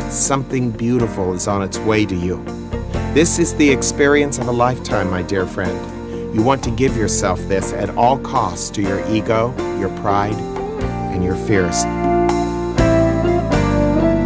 Something beautiful is on its way to you. This is the experience of a lifetime, my dear friend. You want to give yourself this at all costs to your ego, your pride, and your fears.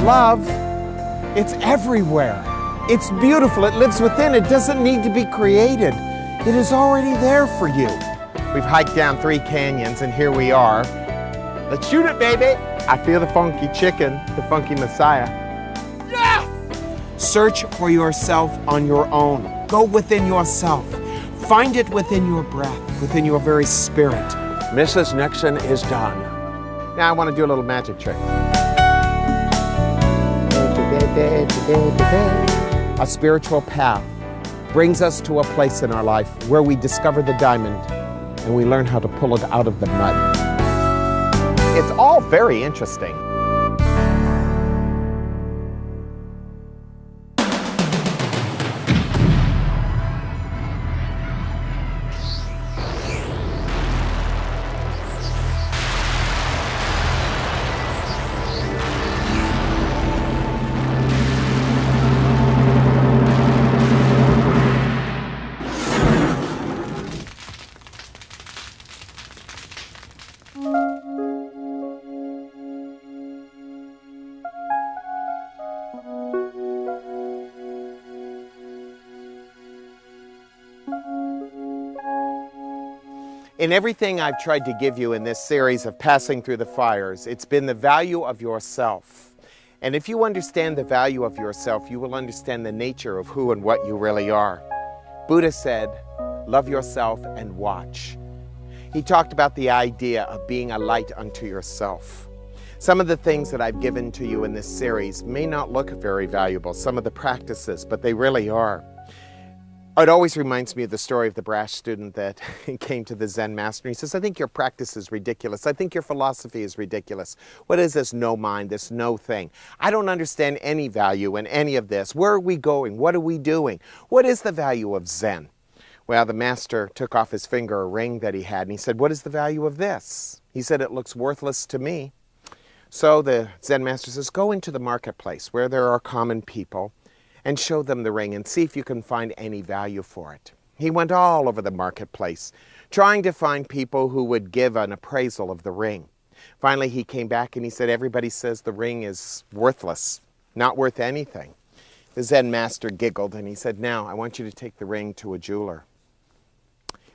Love, it's everywhere. It's beautiful. It lives within. It doesn't need to be created. It is already there for you. We've hiked down 3 canyons, and here we are. Let's shoot it, baby. I feel the funky chicken, the funky Messiah. Yes! Search for yourself on your own. Go within yourself. Find it within your breath, within your very spirit. Mrs. Nixon is done. Now I want to do a little magic trick. A spiritual path brings us to a place in our life where we discover the diamond and we learn how to pull it out of the mud. It's all very interesting. In everything I've tried to give you in this series of Passing Through the Fires, it's been the value of yourself. And if you understand the value of yourself, you will understand the nature of who and what you really are. Buddha said, love yourself and watch. He talked about the idea of being a light unto yourself. Some of the things that I've given to you in this series may not look very valuable, some of the practices, but they really are. It always reminds me of the story of the brash student that came to the Zen master and he says, I think your practice is ridiculous. I think your philosophy is ridiculous. What is this no mind, this no thing? I don't understand any value in any of this. Where are we going? What are we doing? What is the value of Zen? Well, the master took off his finger a ring that he had and he said, what is the value of this? He said, it looks worthless to me. So the Zen master says, go into the marketplace where there are common people and show them the ring and see if you can find any value for it. He went all over the marketplace, trying to find people who would give an appraisal of the ring. Finally, he came back and he said, everybody says the ring is worthless, not worth anything. The Zen master giggled and he said, now I want you to take the ring to a jeweler.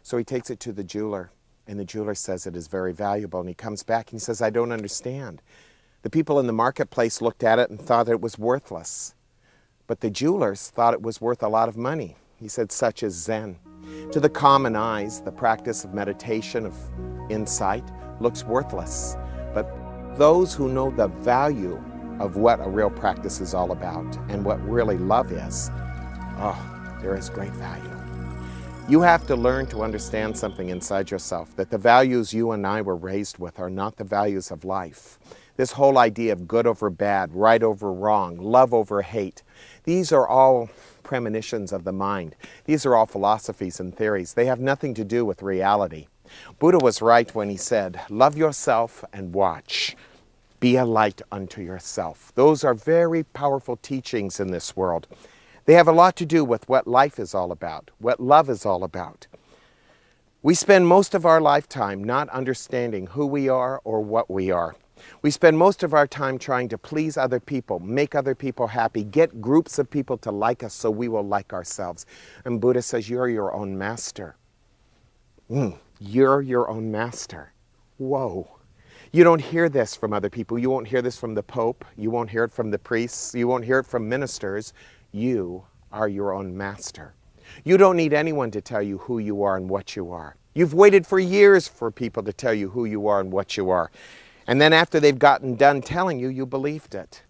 So he takes it to the jeweler and the jeweler says it is very valuable and he comes back and he says, I don't understand. The people in the marketplace looked at it and thought it was worthless. But the jewelers thought it was worth a lot of money. He said, such is Zen. To the common eyes, the practice of meditation, of insight, looks worthless. But those who know the value of what a real practice is all about and what really love is, oh, there is great value. You have to learn to understand something inside yourself, that the values you and I were raised with are not the values of life. This whole idea of good over bad, right over wrong, love over hate, these are all premonitions of the mind. These are all philosophies and theories. They have nothing to do with reality. Buddha was right when he said, love yourself and watch. Be a light unto yourself. Those are very powerful teachings in this world. They have a lot to do with what life is all about, what love is all about. We spend most of our lifetime not understanding who we are or what we are. We spend most of our time trying to please other people, make other people happy, get groups of people to like us so we will like ourselves. And Buddha says, you're your own master. You're your own master. Whoa. You don't hear this from other people. You won't hear this from the Pope. You won't hear it from the priests. You won't hear it from ministers. You are your own master. You don't need anyone to tell you who you are and what you are. You've waited for years for people to tell you who you are and what you are. And then after they've gotten done telling you, you believed it.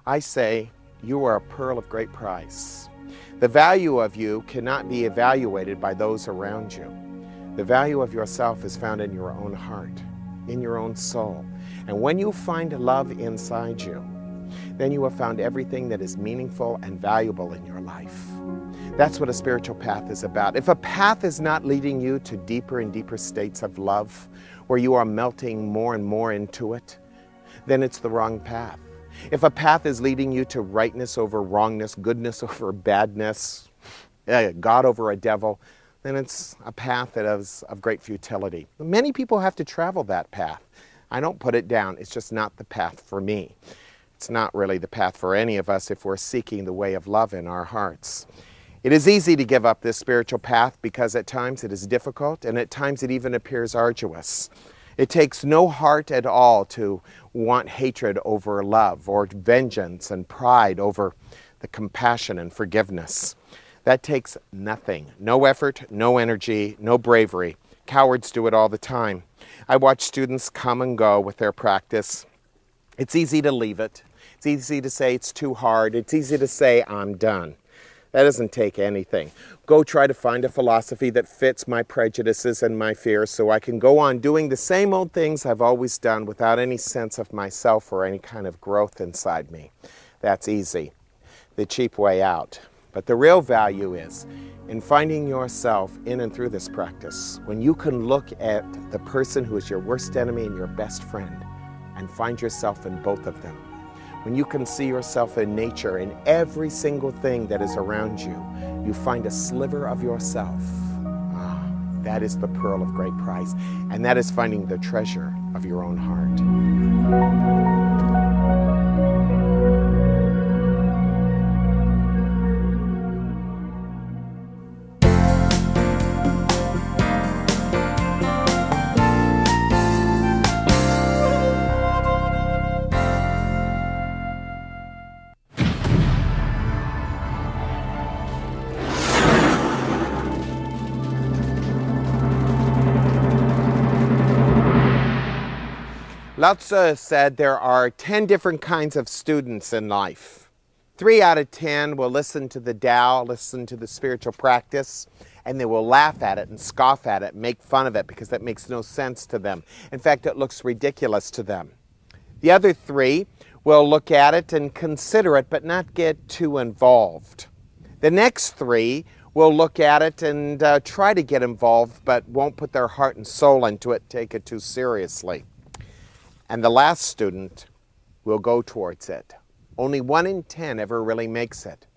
I say, you are a pearl of great price. The value of you cannot be evaluated by those around you. The value of yourself is found in your own heart, in your own soul. And when you find love inside you, then you have found everything that is meaningful and valuable in your life. That's what a spiritual path is about. If a path is not leading you to deeper and deeper states of love, where you are melting more and more into it, then it's the wrong path. If a path is leading you to rightness over wrongness, goodness over badness, God over a devil, then it's a path that is of great futility. Many people have to travel that path. I don't put it down. It's just not the path for me. It's not really the path for any of us if we're seeking the way of love in our hearts. It is easy to give up this spiritual path because at times it is difficult and at times it even appears arduous. It takes no heart at all to want hatred over love or vengeance and pride over the compassion and forgiveness. That takes nothing. No effort, no energy, no bravery. Cowards do it all the time. I watch students come and go with their practice. It's easy to leave it. It's easy to say it's too hard. It's easy to say I'm done. That doesn't take anything. Go try to find a philosophy that fits my prejudices and my fears so I can go on doing the same old things I've always done without any sense of myself or any kind of growth inside me. That's easy. The cheap way out. But the real value is in finding yourself in and through this practice, when you can look at the person who is your worst enemy and your best friend and find yourself in both of them. When you can see yourself in nature, in every single thing that is around you, you find a sliver of yourself. That is the pearl of great price, and that is finding the treasure of your own heart. Lao Tzu said there are 10 different kinds of students in life. 3 out of 10 will listen to the Tao, listen to the spiritual practice, and they will laugh at it and scoff at it, make fun of it because that makes no sense to them. In fact, it looks ridiculous to them. The other 3 will look at it and consider it but not get too involved. The next 3 will look at it and try to get involved but won't put their heart and soul into it, take it too seriously. And the last student will go towards it. Only 1 in 10 ever really makes it.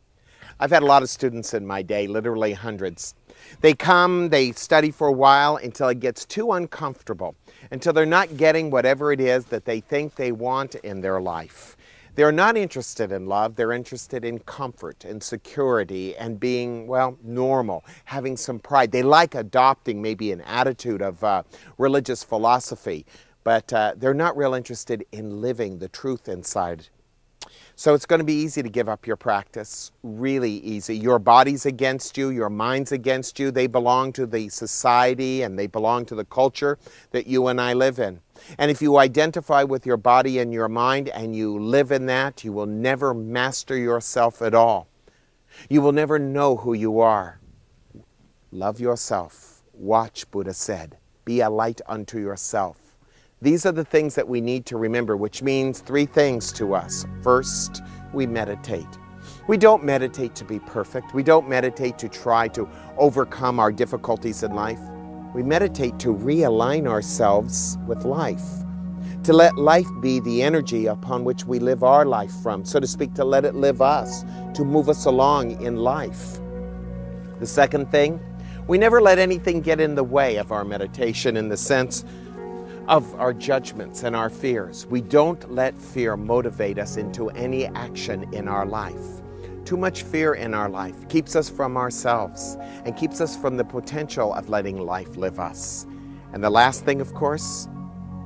I've had a lot of students in my day, literally hundreds. They come, they study for a while until it gets too uncomfortable, until they're not getting whatever it is that they think they want in their life. They're not interested in love, they're interested in comfort and security and being, well, normal, having some pride. They like adopting maybe an attitude of religious philosophy. But they're not real interested in living the truth inside. So it's going to be easy to give up your practice, really easy. Your body's against you, your mind's against you. They belong to the society and they belong to the culture that you and I live in. And if you identify with your body and your mind and you live in that, you will never master yourself at all. You will never know who you are. Love yourself. Watch, Buddha said. Be a light unto yourself. These are the things that we need to remember, which means 3 things to us. First, we meditate. We don't meditate to be perfect. We don't meditate to try to overcome our difficulties in life. We meditate to realign ourselves with life, to let life be the energy upon which we live our life from, so to speak, to let it live us, to move us along in life. The second thing, we never let anything get in the way of our meditation in the sense of our judgments and our fears. We don't let fear motivate us into any action in our life. Too much fear in our life keeps us from ourselves and keeps us from the potential of letting life live us. And the last thing, of course,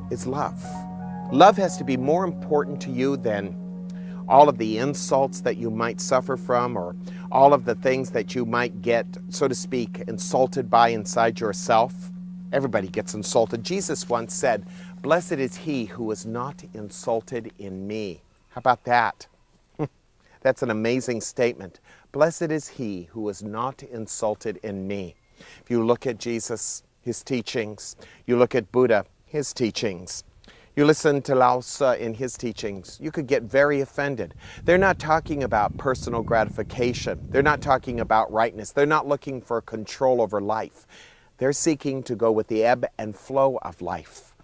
is love. Love has to be more important to you than all of the insults that you might suffer from or all of the things that you might get, so to speak, insulted by inside yourself. Everybody gets insulted. Jesus once said, "Blessed is he who is not insulted in me." How about that? That's an amazing statement. Blessed is he who is not insulted in me. If you look at Jesus, his teachings, you look at Buddha, his teachings, you listen to Lao Tzu in his teachings, you could get very offended. They're not talking about personal gratification. They're not talking about rightness. They're not looking for control over life. They're seeking to go with the ebb and flow of life.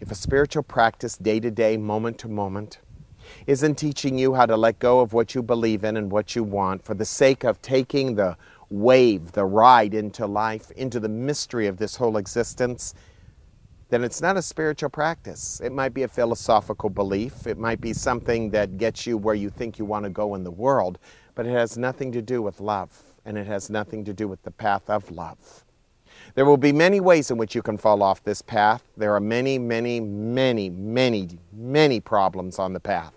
If a spiritual practice day to day, moment to moment, Isn't teaching you how to let go of what you believe in and what you want for the sake of taking the wave, the ride into life, into the mystery of this whole existence, then it's not a spiritual practice. It might be a philosophical belief. It might be something that gets you where you think you want to go in the world, but it has nothing to do with love, and it has nothing to do with the path of love. There will be many ways in which you can fall off this path. There are many, many, many, many, many problems on the path.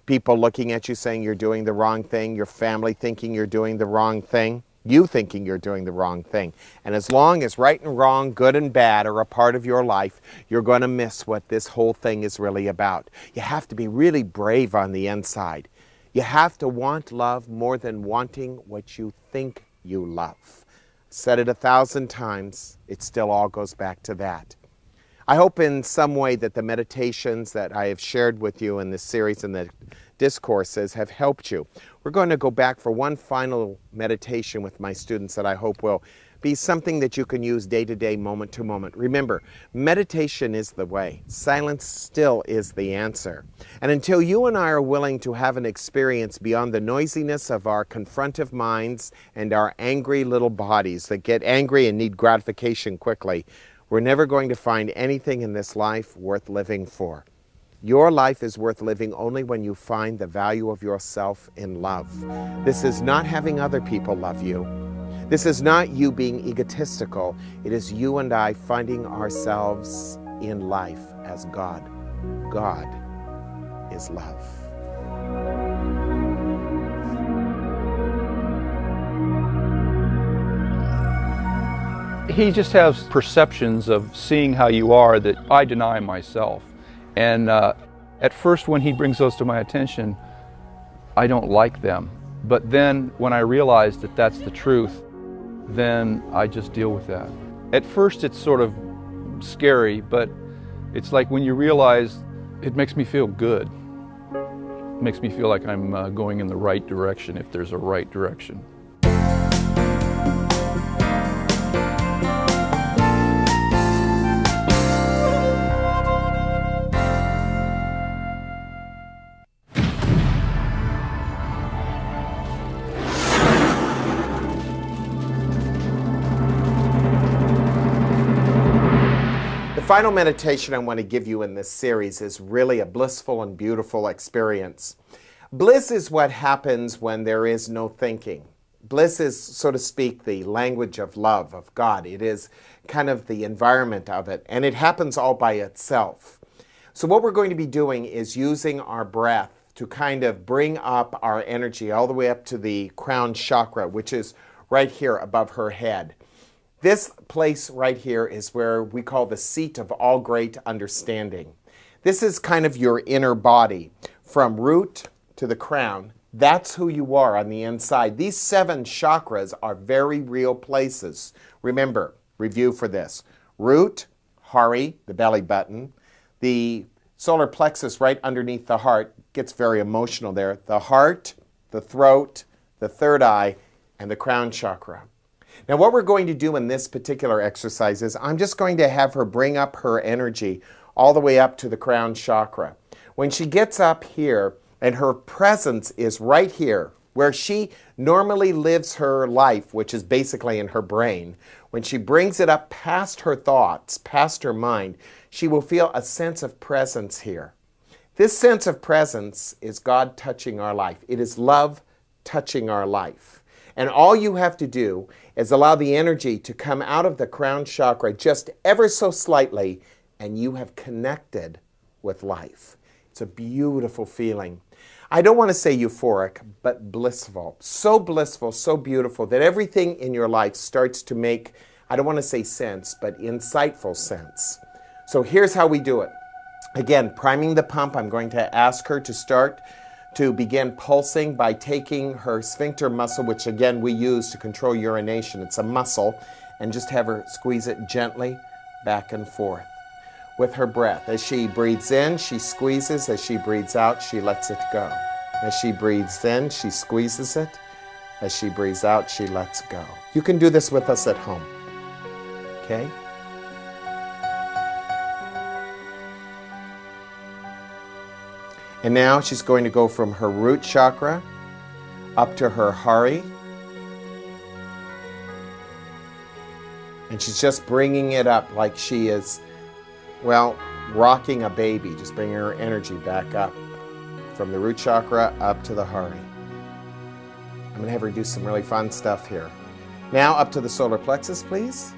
People looking at you saying you're doing the wrong thing, your family thinking you're doing the wrong thing, you thinking you're doing the wrong thing. And as long as right and wrong, good and bad are a part of your life, you're going to miss what this whole thing is really about. You have to be really brave on the inside. You have to want love more than wanting what you think you love. Said it 1,000 times, it still all goes back to that. I hope in some way that the meditations that I have shared with you in this series and the discourses have helped you. We're going to go back for one final meditation with my students that I hope will be something that you can use day to day, moment to moment. Remember, meditation is the way. Silence still is the answer. And until you and I are willing to have an experience beyond the noisiness of our confrontive minds and our angry little bodies that get angry and need gratification quickly, we're never going to find anything in this life worth living for. Your life is worth living only when you find the value of yourself in love. This is not having other people love you. This is not you being egotistical. It is you and I finding ourselves in life as God. God is love. He just has perceptions of seeing how you are that I deny myself. And at first when he brings those to my attention, I don't like them. But then when I realize that that's the truth, then I just deal with that. At first it's sort of scary, but it's like when you realize it makes me feel good. It makes me feel like I'm going in the right direction if there's a right direction. The final meditation I want to give you in this series is really a blissful and beautiful experience. Bliss is what happens when there is no thinking. Bliss is, so to speak, the language of love, of God. It is kind of the environment of it, and it happens all by itself. So what we're going to be doing is using our breath to kind of bring up our energy all the way up to the crown chakra, which is right here above her head. This place right here is where we call the seat of all great understanding. This is kind of your inner body. From root to the crown, that's who you are on the inside. These 7 chakras are very real places. Remember, review for this. Root, Hari, the belly button. The solar plexus right underneath the heart gets very emotional there. The heart, the throat, the third eye, and the crown chakra. Now what we're going to do in this particular exercise is I'm just going to have her bring up her energy all the way up to the crown chakra. When she gets up here and her presence is right here where she normally lives her life, which is basically in her brain, when she brings it up past her thoughts, past her mind, she will feel a sense of presence here. This sense of presence is God touching our life. It is love touching our life. And all you have to do is allow the energy to come out of the crown chakra just ever so slightly, and you have connected with life. It's a beautiful feeling. I don't want to say euphoric, but blissful. So blissful, so beautiful that everything in your life starts to make, I don't want to say sense, but insightful sense. So here's how we do it. Again, priming the pump, I'm going to ask her to start to begin pulsing by taking her sphincter muscle, which again we use to control urination. It's a muscle, and just have her squeeze it gently back and forth with her breath. As she breathes in, she squeezes. As she breathes out, she lets it go. As she breathes in, she squeezes it. As she breathes out, she lets go. You can do this with us at home, okay? And now she's going to go from her root chakra up to her Hari. And she's just bringing it up like she is, well, rocking a baby. Just bringing her energy back up from the root chakra up to the Hari. I'm going to have her do some really fun stuff here. Now up to the solar plexus, please.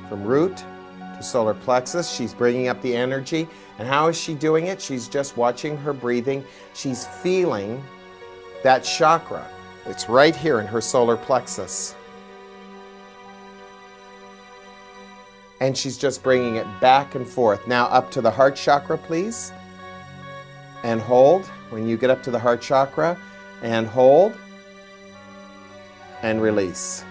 From root to solar plexus, she's bringing up the energy. And how is she doing it? She's just watching her breathing. She's feeling that chakra. It's right here in her solar plexus. And she's just bringing it back and forth. Now up to the heart chakra, please. And hold. When you get up to the heart chakra, and hold. And release.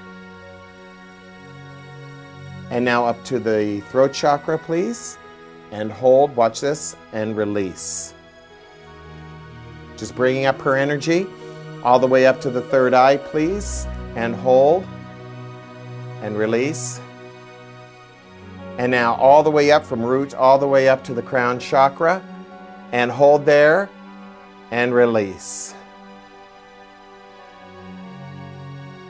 And now up to the throat chakra, please. And hold, watch this, and release. Just bringing up her energy. All the way up to the third eye, please. And hold. And release. And now all the way up from root, all the way up to the crown chakra. And hold there. And release.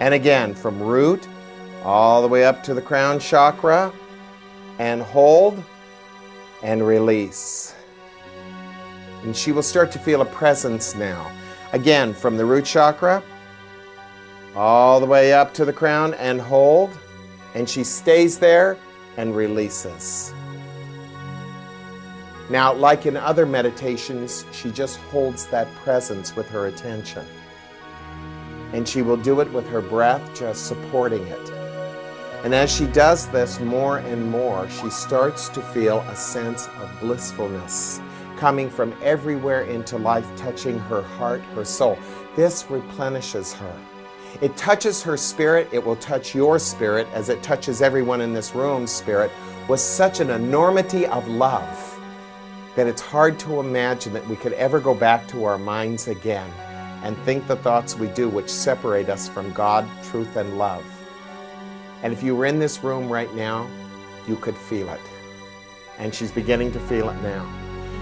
And again, from root, all the way up to the crown chakra, and hold, and release. And she will start to feel a presence now. Again, from the root chakra, all the way up to the crown, and hold, and she stays there, and releases. Now, like in other meditations, she just holds that presence with her attention. And she will do it with her breath, just supporting it. And as she does this more and more, she starts to feel a sense of blissfulness coming from everywhere into life, touching her heart, her soul. This replenishes her. It touches her spirit. It will touch your spirit as it touches everyone in this room's spirit with such an enormity of love that it's hard to imagine that we could ever go back to our minds again and think the thoughts we do which separate us from God, truth, and love. And if you were in this room right now, you could feel it. And she's beginning to feel it now.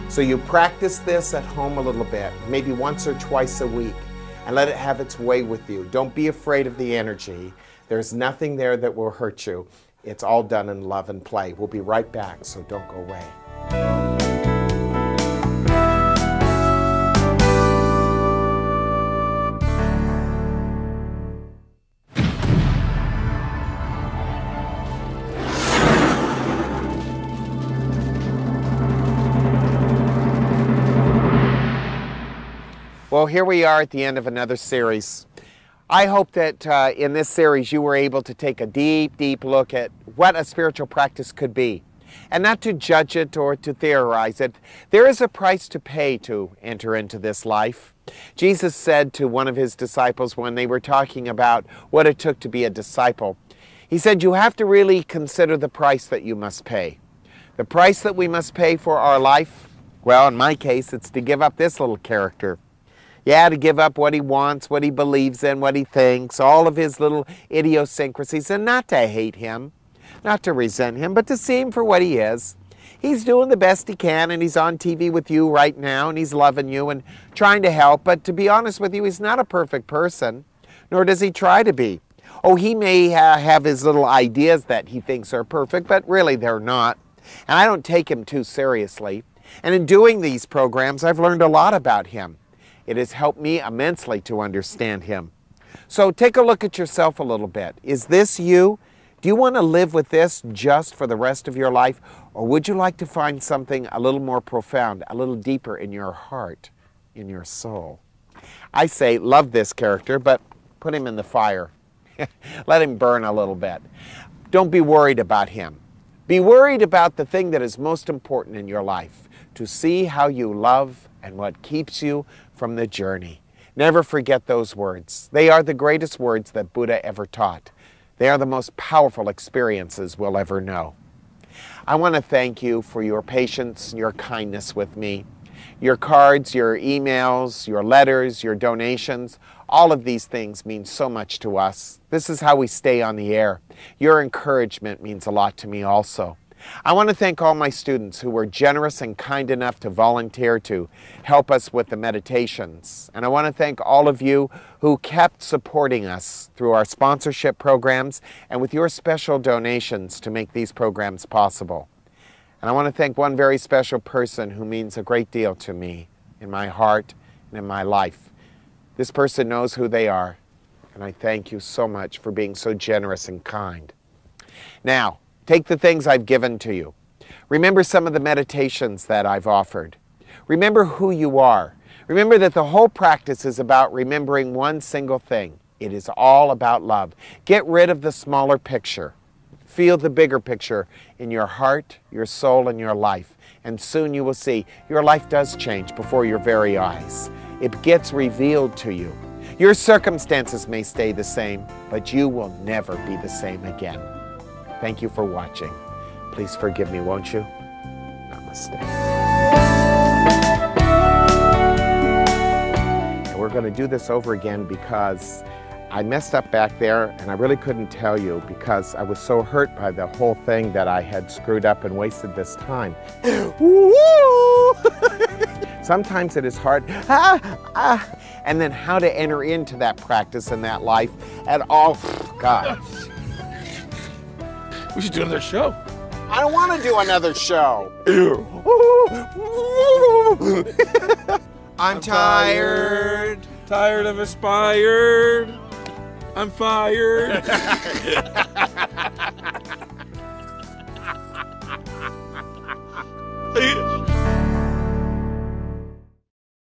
So you practice this at home a little bit, maybe once or twice a week, and let it have its way with you. Don't be afraid of the energy. There's nothing there that will hurt you. It's all done in love and play. We'll be right back, so don't go away. Well, here we are at the end of another series. I hope that in this series you were able to take a deep, deep look at what a spiritual practice could be. And not to judge it or to theorize it. There is a price to pay to enter into this life. Jesus said to one of his disciples when they were talking about what it took to be a disciple, he said, you have to really consider the price that you must pay. The price that we must pay for our life, well, in my case, it's to give up this little character. Yeah, to give up what he wants, what he believes in, what he thinks, all of his little idiosyncrasies, and not to hate him, not to resent him, but to see him for what he is. He's doing the best he can, and he's on TV with you right now, and he's loving you and trying to help, but to be honest with you, he's not a perfect person, nor does he try to be. Oh, he may have his little ideas that he thinks are perfect, but really they're not, and I don't take him too seriously. And in doing these programs, I've learned a lot about him. It has helped me immensely to understand him. So take a look at yourself a little bit. Is this you? Do you want to live with this just for the rest of your life? Or would you like to find something a little more profound, a little deeper in your heart, in your soul? I say love this character, but put him in the fire. Let him burn a little bit. Don't be worried about him. Be worried about the thing that is most important in your life, to see how you love and what keeps you from the journey. Never forget those words. They are the greatest words that Buddha ever taught. They are the most powerful experiences we'll ever know. I want to thank you for your patience and your kindness with me. Your cards, your emails, your letters, your donations, all of these things mean so much to us. This is how we stay on the air. Your encouragement means a lot to me also. I want to thank all my students who were generous and kind enough to volunteer to help us with the meditations. And I want to thank all of you who kept supporting us through our sponsorship programs and with your special donations to make these programs possible. And I want to thank one very special person who means a great deal to me in my heart and in my life. This person knows who they are, and I thank you so much for being so generous and kind. Now, take the things I've given to you. Remember some of the meditations that I've offered. Remember who you are. Remember that the whole practice is about remembering one single thing. It is all about love. Get rid of the smaller picture. Feel the bigger picture in your heart, your soul, and your life. And soon you will see your life does change before your very eyes. It gets revealed to you. Your circumstances may stay the same, but you will never be the same again. Thank you for watching. Please forgive me, won't you? Namaste. And we're going to do this over again because I messed up back there and I really couldn't tell you because I was so hurt by the whole thing that I had screwed up and wasted this time. Sometimes it is hard. And then how to enter into that practice and that life at all. God. We should do another show. I don't want to do another show. I'm tired. Tired of aspired. I'm fired.